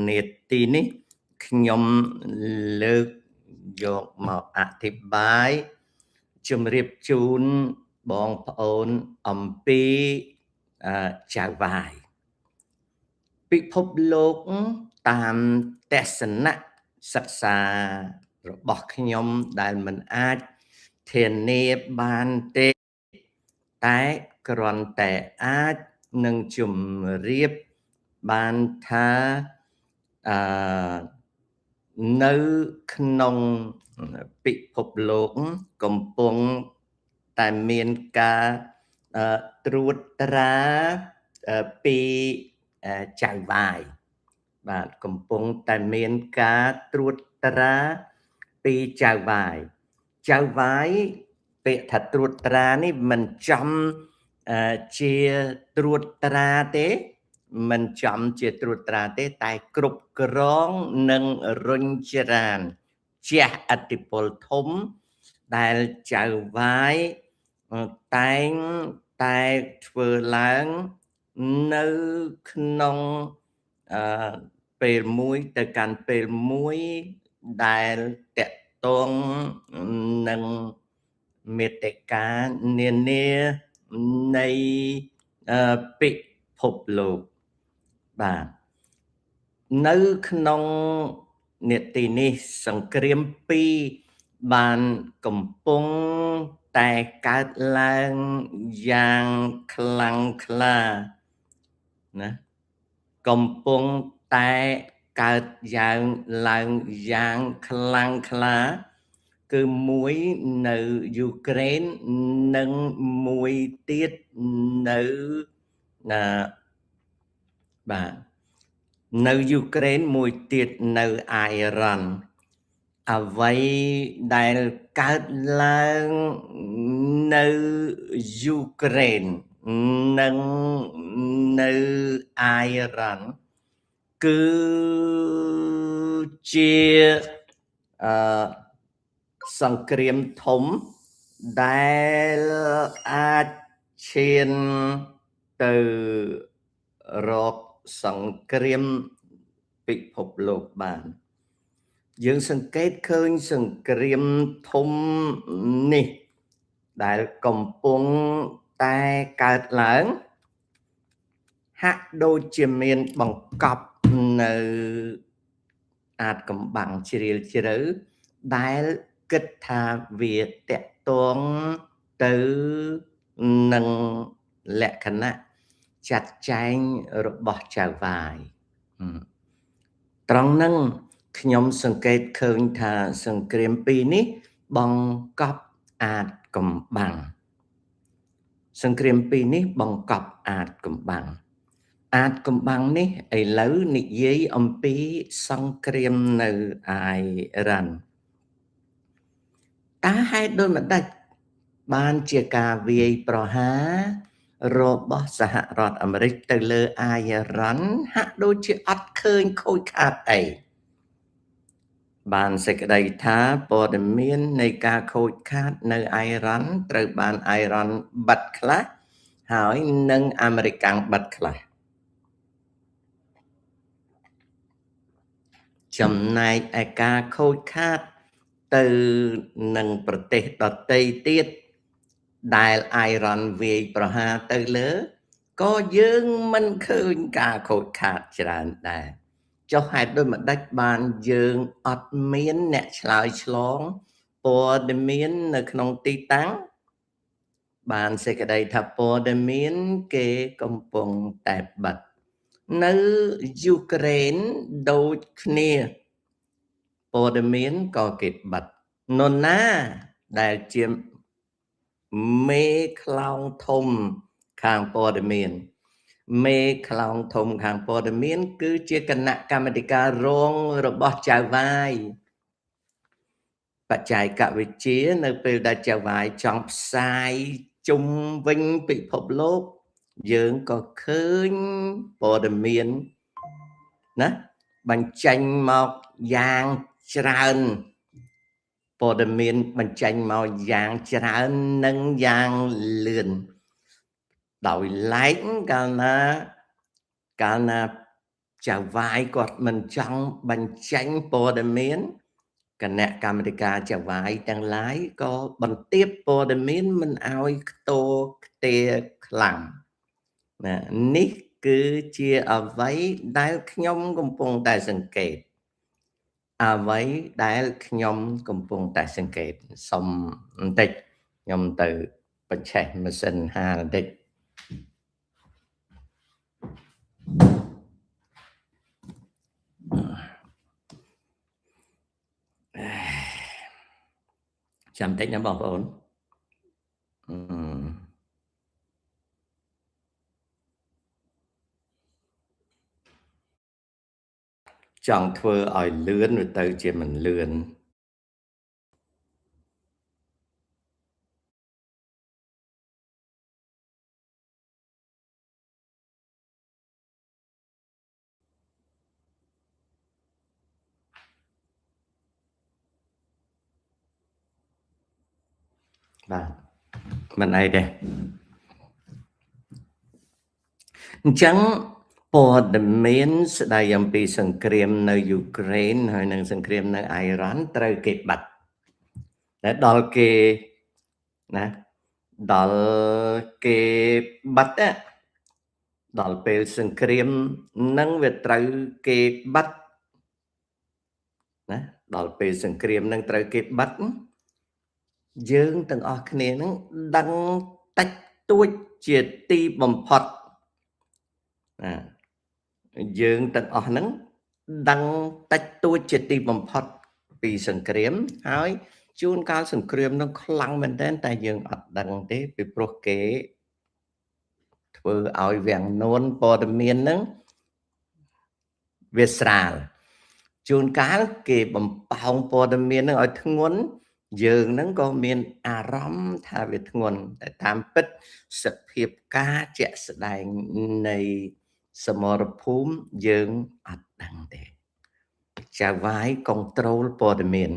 នេតិនេះខ្ញុំលើកយកមកអធិប្បាយជម្រាបជូនបងប្អូនអំពីចៅវាយពិភពលោកតាមទស្សនៈសិក្សារបស់ខ្ញុំដែលមិនអាចធានាបានទេតែគ្រាន់តែអាចនឹងជម្រាបបានថានៅក្នុងពិភពលោកកំពុងតែមានការត្រួតត្រាពីចៅវាយបាទកំពុងតែមានការត្រួតត្រាពីចៅវាយពាក្យថាត្រួតត្រានេះមិនចំជាត្រួតត្រាទេមិនចំជាត្រួតត្រាទេតែគ្រប់គ្រងនិងរុញច្រានជះឥទ្ធិពលធំដែលចៅវាយតែងតែធ្វើឡើងនៅក្នុងពេលមួយទៅកាន់ពេលមួយដែលតកតងនឹងមេតិកានានានៃពិភពលោកបាទនៅក្នុងនេតិនេះសង្គ្រាម2បានកំពុងតែកើតឡើងយ៉ាងខ្លាំងក្លាណាកំពុងតែកើតឡើងយ៉ាងខ្លាំងក្លាគឺមួយនៅយូក្រែននិងមួយទៀតនៅបាទនៅយូក្រែនមួយទៀតនៅអ៊ីរ៉ាន់អ្វីដែលកើតឡើងនៅយូក្រែននិងនៅអ៊ីរ៉ាន់គឺជាសង្គ្រាមធំដែលអាចឈានទៅរកសង្គ្រាមពិភពលោកបានយើងសង្កេតឃើញសង្គ្រាមធំនេះដែលកំពុងតែកើតឡើងហាក់ដូចជាមានបង្កប់នៅអាថ៌កំបាំងជ្រាលជ្រៅដែលគិតថាវាតកតងទៅនឹងលក្ខណៈចាត់ចែងរបស់ចៅវាយត្រង់ហ្នឹងខ្ញុំសង្កេតឃើញថាសង្គ្រាម2នេះបង្កប់អាថ៌កំបាំងសង្គ្រាម2នេះបង្កប់អាថ៌កំបាំងនេះឥឡូវនិយាយអំពីសង្គ្រាមនៅអ៊ីរ៉ាន់តើហេតុដូចម្ដេចបានជាការវាយប្រហាររបស់សហរដ្ឋអាមេរិកទៅលើអ៊ីរ៉ាន់ហាក់ដូចជាអត់ឃើញខូចខាតអីបានសេចក្តីថាព័ត៌មាននៃការខូចខាតនៅអ៊ីរ៉ាន់ត្រូវបានអ៊ីរ៉ាន់បិទខ្លះហើយនិងអាមេរិកបិទខ្លះចំណែកឯការខូចខាតទៅនឹងប្រទេសដទៃទៀតដែលអ៊ីរ៉ាន់វាយប្រហារទៅលើក៏យើងមិនឃើញការខូចខាតច្រើនដែរចុះហេតុដូចម្ដេចបានយើងអត់មានអ្នកឆ្លើយឆ្លងព័ត៌មាននៅក្នុងទីតាំងបានសេចក្តីថាព័ត៌មានគេកំពុងតែបិទនៅយូក្រែនដូចគ្នាព័ត៌មានក៏គេបិទនរណាដែលជាមេខ្លោងធំខាងព័ត៌មានគឺជាគណៈកម្មាធិការរងរបស់ចៅវាយបច្ចេកវិទ្យានៅពេលដែលចៅវាយចង់ផ្សាយជុំវិញពិភពលោកយើងក៏ឃើញព័ត៌មានណាបញ្ចេញមកយ៉ាងច្រើនព័ត៌មានបញ្ចេញមកយ៉ាងច្រើននិងយ៉ាងលឿនដោយឡែកកាលណា ចៅវាយគាត់មិនចង់បញ្ចេញព័ត៌មានគណៈកម្មាធិការចៅវាយទាំងឡាយក៏បន្ទាបព័ត៌មានមិនឲ្យខ្ទរខ្ទារខ្លាំងណានេះគឺជាអ្វីដែលខ្ញុំកំពុងតែសង្កេតអ្វីដែលខ្ញុំកំពុងតែសង្កេតសុំបន្តិចខ្ញុំទៅបញ្ឆេះម៉ាស៊ីនហាលបន្តិចចាំបន្តិចណាបងប្អូនចង់ធ្វើឲ្យលឿនវាទៅជាមិនលឿនបាទមិនអីទេអញ្ចឹងព័ត៌មានស្ដីអំពីសង្គ្រាមនៅយូក្រែនហើយនិងសង្គ្រាមនៅអ៊ីរ៉ាន់ត្រូវគេបាត់តែដល់គេណាដល់គេបាត់ដល់ពេលសង្គ្រាមនឹងវាត្រូវគេបាត់ណាដល់ពេលសង្គ្រាមនឹងត្រូវគេបាត់យើងទាំងអស់គ្នានឹងដឹងតិចតួចជាទីបំផុតណាយើងទាំងអស់ហ្នឹងដឹងតិចតួចជាទីបំផុតពីសង្គ្រាមហើយជួនកាលសង្គ្រាមនឹងខ្លាំងមែនទែនតែយើងអត់ដឹងទេពីព្រោះគេធ្វើឲ្យវាំងនួនព័ត៌មានហ្នឹងវាស្រាលជួនកាលគេបំផោងព័ត៌មានហ្នឹងឲ្យធ្ងន់យើងហ្នឹងក៏មានអារម្មណ៍ថាវាធ្ងន់តែតាមពិតសភាពការជាក់ស្ដែងនៃសមរភូមិយើងអត់ដឹងទេចៅវាយ control ព័ត៌មាន